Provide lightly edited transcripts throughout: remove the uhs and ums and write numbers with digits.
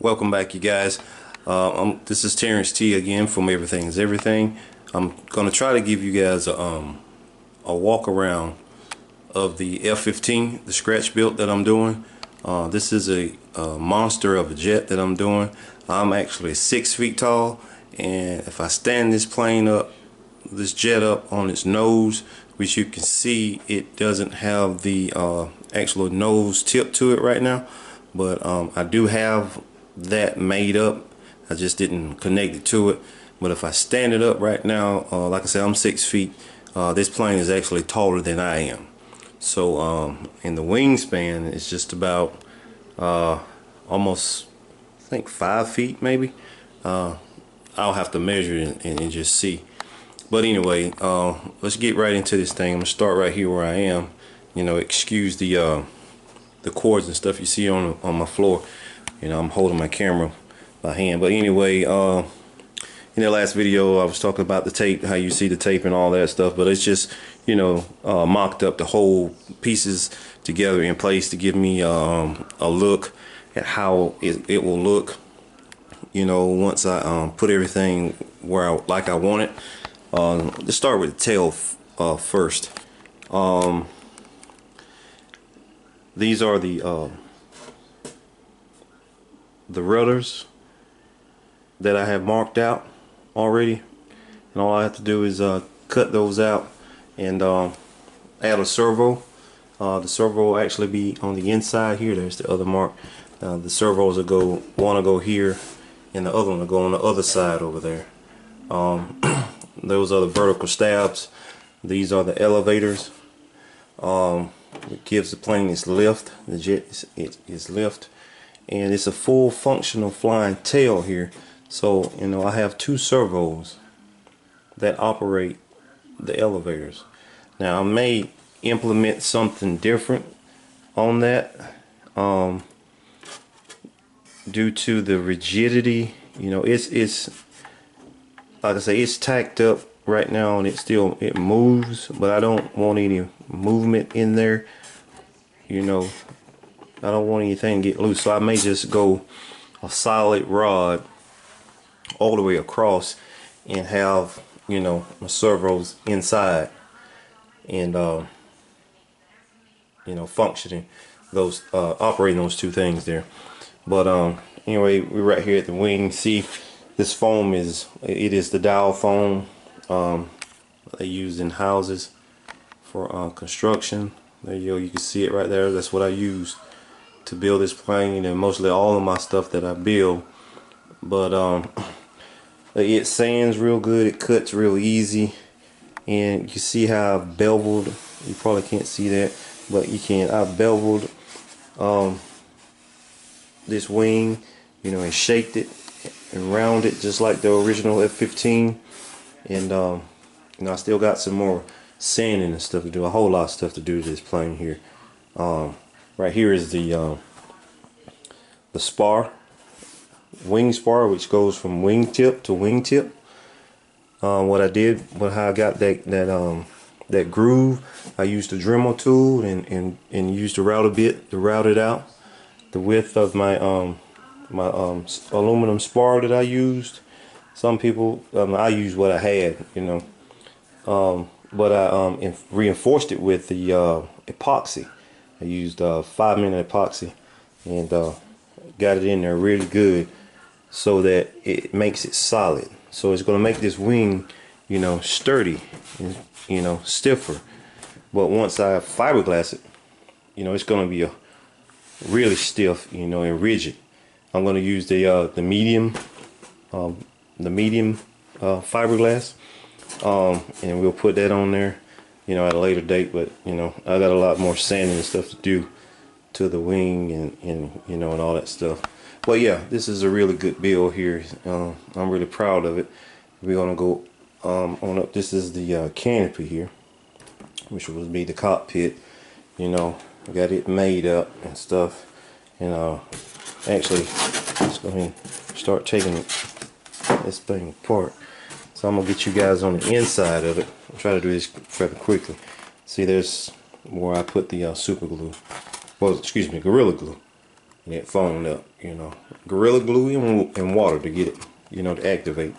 Welcome back, you guys. This is Terrence T again from Everything is Everything. I'm gonna try to give you guys a walk around of the F-15, the scratch build that I'm doing. This is a monster of a jet that I'm doing. I'm actually 6 feet tall, and if I stand this plane up, this jet up on its nose, which you can see it doesn't have the actual nose tip to it right now, but I do have that made up. I just didn't connect it to it. But if I stand it up right now, like I said, I'm 6 feet. This plane is actually taller than I am. So in the wingspan, it's just about almost, I think, 5 feet maybe. I'll have to measure it and just see. But anyway, let's get right into this thing. I'm gonna start right here where I am. You know, excuse the cords and stuff you see on my floor. You know, I'm holding my camera by hand. But anyway, in the last video I was talking about the tape, how you see the tape and all that stuff, but it's just, you know, mocked up the whole pieces together in place to give me a look at how it will look, you know, once I put everything where I want it. Let's start with the tail first. These are the rudders that I have marked out already, and all I have to do is cut those out and add a servo. The servo will actually be on the inside here. There's the other mark. The servos will one will go here, and the other one will go on the other side over there. Those are the vertical stabs. These are the elevators. It gives the plane its lift. The jet is lift, and it's a full functional flying tail here. So, you know, I have two servos that operate the elevators. Now I may implement something different on that due to the rigidity. You know, it's like I say, it's tacked up right now and it moves, but I don't want any movement in there. You know, I don't want anything to get loose, so I may just go a solid rod all the way across and have, you know, my servos inside and you know, functioning those operating those two things there. But anyway, we're right here at the wing. See, this foam is the Dow foam they use in houses for construction. There you go, you can see it right there. That's what I use to build this plane and mostly all of my stuff that I build. But it sands real good, it cuts real easy, and you see how I've beveled. You probably can't see that, but you can. I've beveled this wing, you know, and shaped it and rounded just like the original F-15. And you know, I still got some more sanding and stuff to do, a whole lot of stuff to do to this plane here. Right here is the spar, wing spar, which goes from wingtip to wingtip. How I got that groove, I used a Dremel tool and used a router bit to route it out. The width of my aluminum spar that I used. Some people, I used what I had, you know, but I reinforced it with the epoxy. I used 5-minute epoxy and got it in there really good so that it makes it solid. So it's going to make this wing, you know, sturdy and, you know, stiffer. But once I fiberglass it, you know, it's going to be a really stiff, you know, and rigid. I'm going to use the medium fiberglass, and we'll put that on there, you know, at a later date. But you know, I got a lot more sanding and stuff to do to the wing and you know, and all that stuff. But yeah, this is a really good build here. I'm really proud of it. We're gonna go on up. This is the canopy here, which will be the cockpit. You know, I got it made up and stuff. And actually, let's go ahead and start taking this thing apart. So I'm gonna get you guys on the inside of it. I'll try to do this fairly quickly. See, there's where I put the super glue. Well, excuse me, Gorilla Glue. And it foamed up, you know. Gorilla Glue and water to get it, you know, to activate.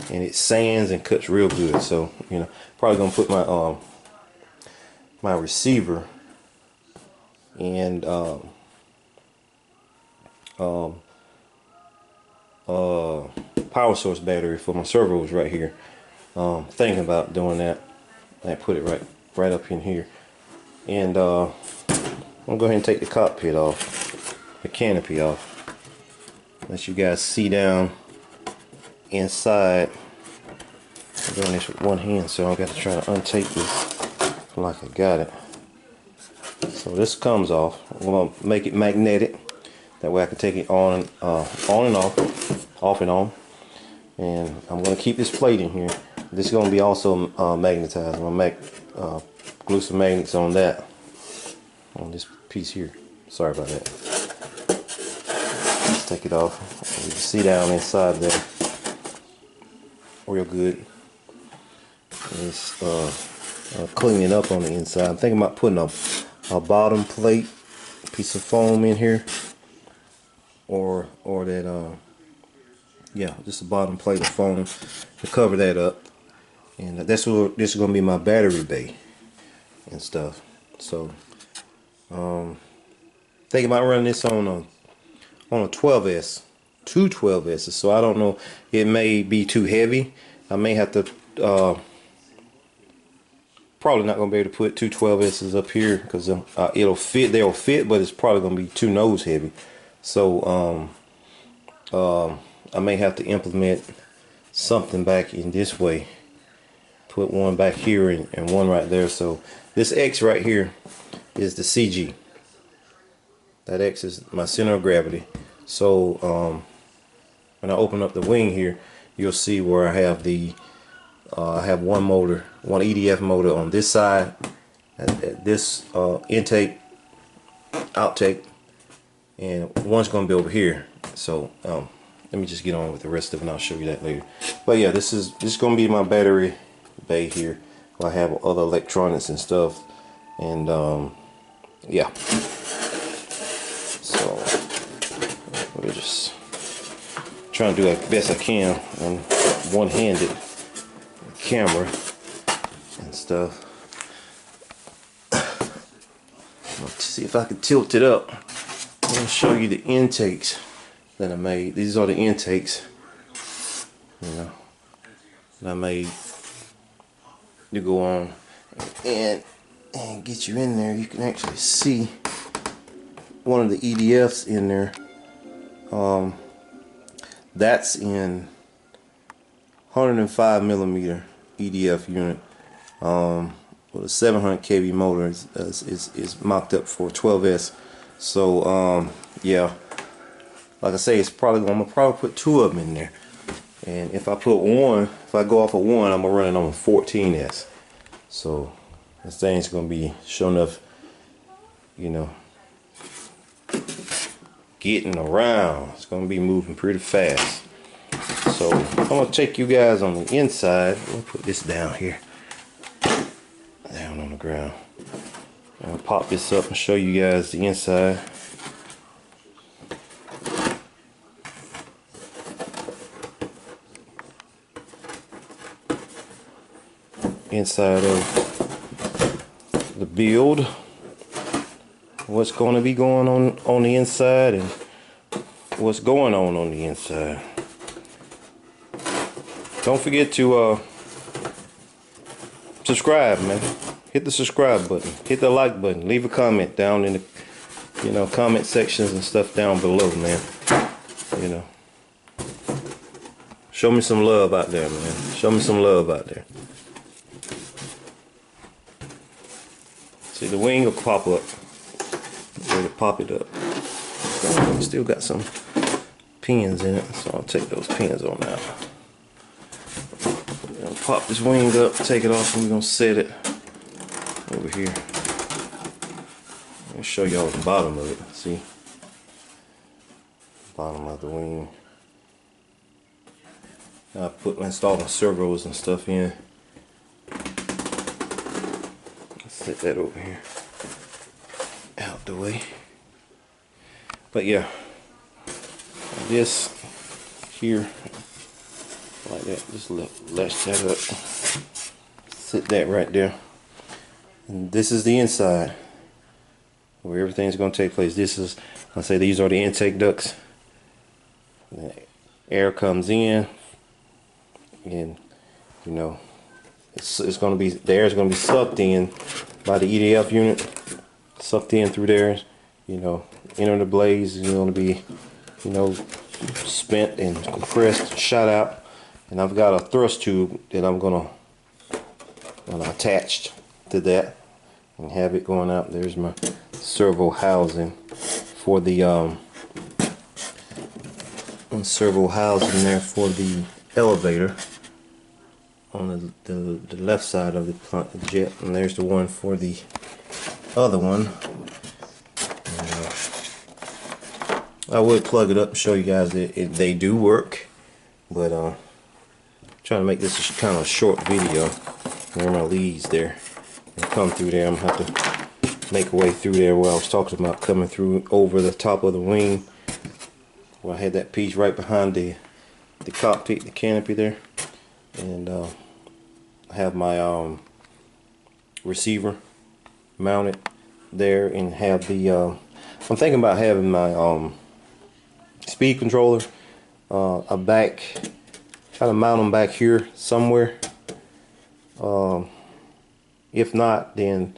And it sands and cuts real good. So, you know, probably gonna put my my receiver and power source battery for my servos right here. Thinking about doing that. I put it right up in here. And I'm gonna go ahead and take the cockpit off, the canopy off. Let you guys see down inside. I'm doing this with one hand, so I got to try to untape this like I got it. So this comes off. I'm gonna make it magnetic. That way I can take it on and off and on. And I'm gonna keep this plate in here. This is gonna be also magnetized. I'm gonna glue some magnets on that, on this piece here. Sorry about that. Let's take it off. You can see down inside there, real good. It's cleaning up on the inside. I'm thinking about putting a bottom plate, piece of foam in here, or that yeah, just a bottom plate of foam to cover that up. And that's what this is going to be, my battery bay and stuff. So thinking about running this on a 12S, two 12S's. So I don't know, it may be too heavy. I may have to probably not gonna be able to put two 12S's up here because they'll fit, but it's probably gonna be too nose heavy. So I may have to implement something back in this way. Put one back here and one right there. So this X right here is the CG. That X is my center of gravity. So when I open up the wing here, you'll see where I have I have one motor, one EDF motor on this side, at this intake, outtake, and one's going to be over here. So let me just get on with the rest of it and I'll show you that later. But yeah, this is going to be my battery bay here. I have other electronics and stuff, and yeah. So we're just trying to do as best I can on one-handed camera and stuff. Let's see if I can tilt it up. I'm going to show you the intakes that I made. These are the intakes, you know, that I made to go on and get you in there. You can actually see one of the EDFs in there. That's in 105 millimeter EDF unit with a 700 kV motor. Is mocked up for 12S. So yeah, like I say, I'm gonna probably put two of them in there. And if I put one, if I go off of one, I'm gonna run it on a 14S. So this thing's gonna be sure enough, you know, getting around. It's gonna be moving pretty fast. So I'm gonna take you guys on the inside. We'll put this down here, down on the ground. I'll pop this up and show you guys the inside. Inside of the build, what's going to be going on the inside, and what's going on the inside. Don't forget to subscribe, man. Hit the subscribe button, hit the like button, leave a comment down in the, you know, comment sections and stuff down below, man. You know, show me some love out there, man. Show me some love out there. See, the wing will pop up. Ready to pop it up. Still got some pins in it, so I'll take those pins on out. I'll pop this wing up, take it off, and we're gonna set it over here. I'll show y'all the bottom of it. See, bottom of the wing. I installed my servos and stuff in. Set that over here, out the way. But yeah, this here like that. Just latch that up. Sit that right there. And this is the inside where everything's going to take place. This is, I say, these are the intake ducts. The air comes in, and you know it's going to be, the air is going to be sucked in by the EDF unit, sucked in through there. You know, enter the blaze is going to be, you know, spent and compressed, shot out. And I've got a thrust tube that I'm gonna attach to that and have it going out. There's my servo housing for the servo housing there for the elevator on the left side of the jet, and there's the one for the other one. I would plug it up and show you guys that they do work, but trying to make this kind of a short video. There are my leads there, and come through there. I'm gonna have to make a way through there where I was talking about coming through over the top of the wing, where I had that piece right behind the cockpit, the canopy there, and I have my receiver mounted there, and have the I'm thinking about having my speed controller a back, try to mount them back here somewhere. If not, then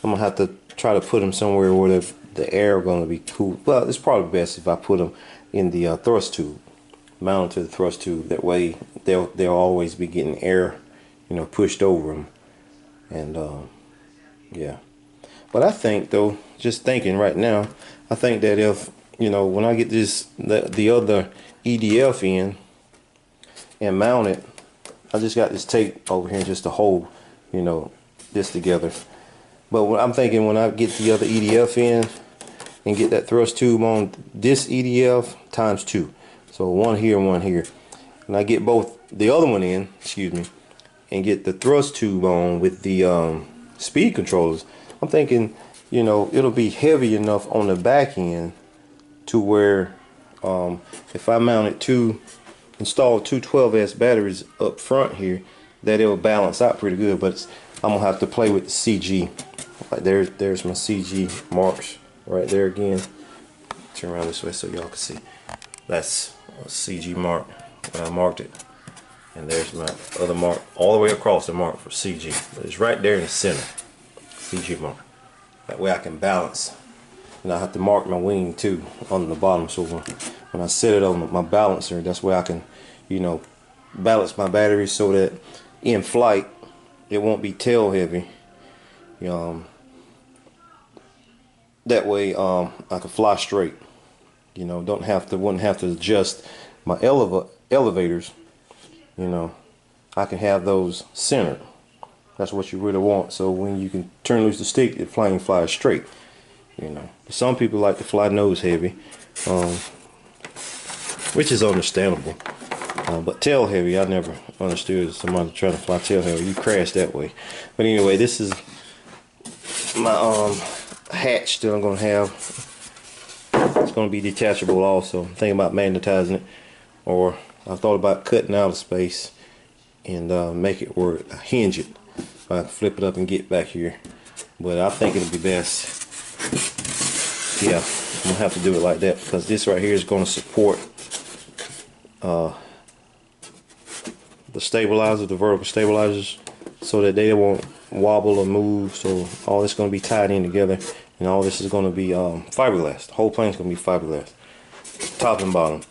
I'm gonna have to try to put them somewhere where the air going to be cool. Well, it's probably best if I put them in the thrust tube, mounted to the thrust tube. That way they'll always be getting air, you know, pushed over them. And yeah. But I think, though, just thinking right now, I think that if, you know, when I get the other EDF in and mount it, I just got this tape over here just to hold, you know, this together. But what I'm thinking, when I get the other EDF in and get that thrust tube on this EDF times 2, so one here and one here, and I get both the other one in, excuse me, and get the thrust tube on with the speed controllers, I'm thinking, you know, it'll be heavy enough on the back end to where if I mounted install two 12S batteries up front here, that it'll balance out pretty good. But I'm gonna have to play with the CG. Like there's my CG marks right there again. Turn around this way so y'all can see. That's a CG mark when I marked it, and there's my other mark all the way across the mark for CG. But it's right there in the center, CG mark. That way I can balance. And I have to mark my wing too on the bottom, so when I set it on my balancer, that's where I can, you know, balance my batteries so that in flight it won't be tail heavy. That way I can fly straight. You know, wouldn't have to adjust my elevators. You know, I can have those centered. That's what you really want. So when you can turn loose the stick, the plane flies straight. You know, some people like to fly nose heavy, which is understandable. But tail heavy, I never understood somebody trying to fly tail heavy. You crash that way. But anyway, this is my hatch that I'm gonna have. It's gonna be detachable also. I'm thinking about magnetizing it, or I thought about cutting out a space and make it where I hinge it. I can flip it up and get back here. But I think it'll be best. Yeah, I'm gonna have to do it like that, because this right here is going to support the stabilizer, the vertical stabilizers, so that they won't wobble or move. So all this is going to be tied in together, and all this is going to be fiberglass. The whole plane is going to be fiberglass, top and bottom.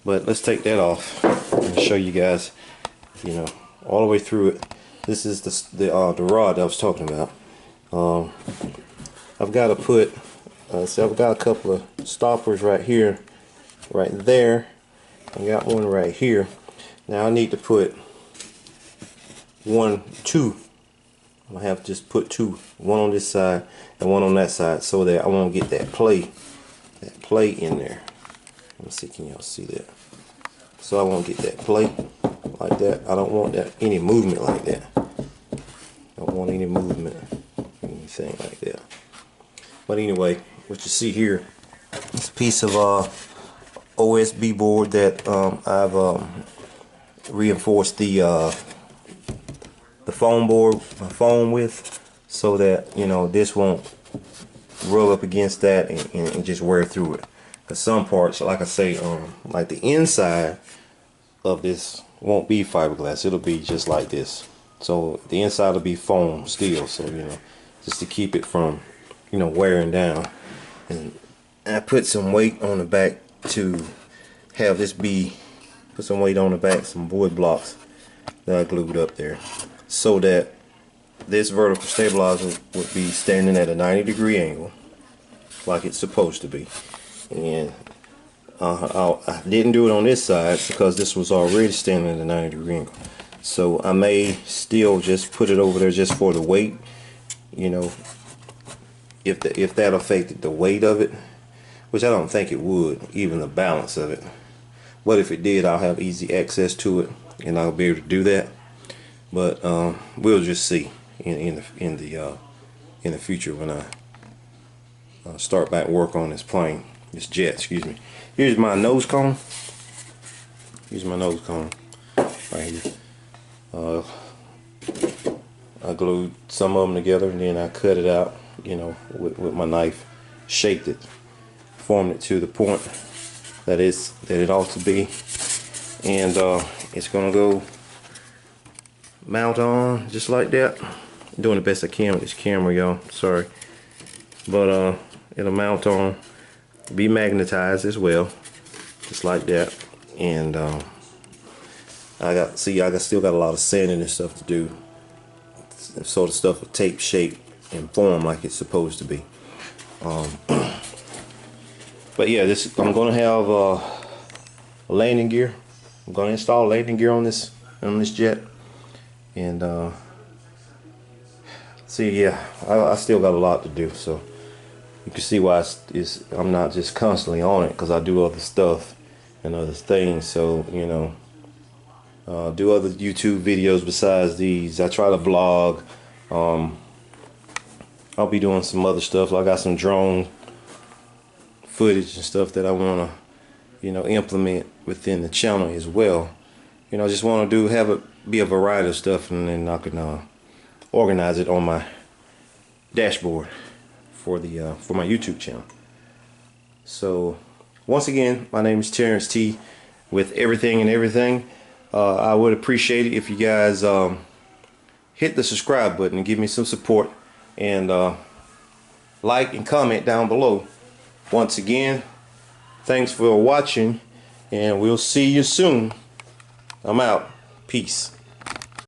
But let's take that off and show you guys, you know, all the way through it. This is the rod I was talking about. I've got to put, so I've got a couple of stoppers right here, right there. I got one right here. Now I need to put two. I have to just put two, one on this side and one on that side, so that I won't get that play in there. Let me see, can y'all see that? So I won't get that play like that. I don't want any movement like that. I don't want any movement, anything like that. But anyway, what you see here, this piece of OSB board that I've reinforced the foam board, my foam with, so that, you know, this won't rub up against that and just wear through it. Because some parts, like I say, like the inside of this won't be fiberglass. It'll be just like this. So the inside will be foam steel. So, you know, just to keep it from, you know, wearing down. And I put some weight on the back to have this be, put some weight on the back, some wood blocks that I glued up there, so that this vertical stabilizer would be standing at a 90-degree angle like it's supposed to be. And I didn't do it on this side because this was already standing at a 90-degree angle. So I may still just put it over there just for the weight, you know, if that affected the weight of it, which I don't think it would, even the balance of it. But if it did, I'll have easy access to it and I'll be able to do that. But we'll just see in the future when I start back work on this plane, this jet, excuse me. Here's my nose cone. Here's my nose cone right here. I glued some of them together and then I cut it out, you know, with my knife, shaped it, formed it to the point that it ought to be, and it's gonna go mount on just like that. I'm doing the best I can with this camera, y'all, sorry, but it'll mount on, be magnetized as well, just like that. And I still got a lot of sanding and stuff to do, so the stuff will tape, shape, and form like it's supposed to be. But yeah, I'm gonna have a landing gear. I'm gonna install landing gear on this jet, and see, yeah, I still got a lot to do. So you can see why I'm not just constantly on it, because I do other stuff and other things. So, you know, do other YouTube videos besides these. I try to vlog. I'll be doing some other stuff. I got some drone footage and stuff that I want to, you know, implement within the channel as well. You know, I just want to have it be a variety of stuff, and then I can organize it on my dashboard for my YouTube channel. So once again, my name is Terrence T with Everything and Everything. I would appreciate it if you guys hit the subscribe button and give me some support, and like and comment down below. Once again, thanks for watching, and we'll see you soon. I'm out. Peace.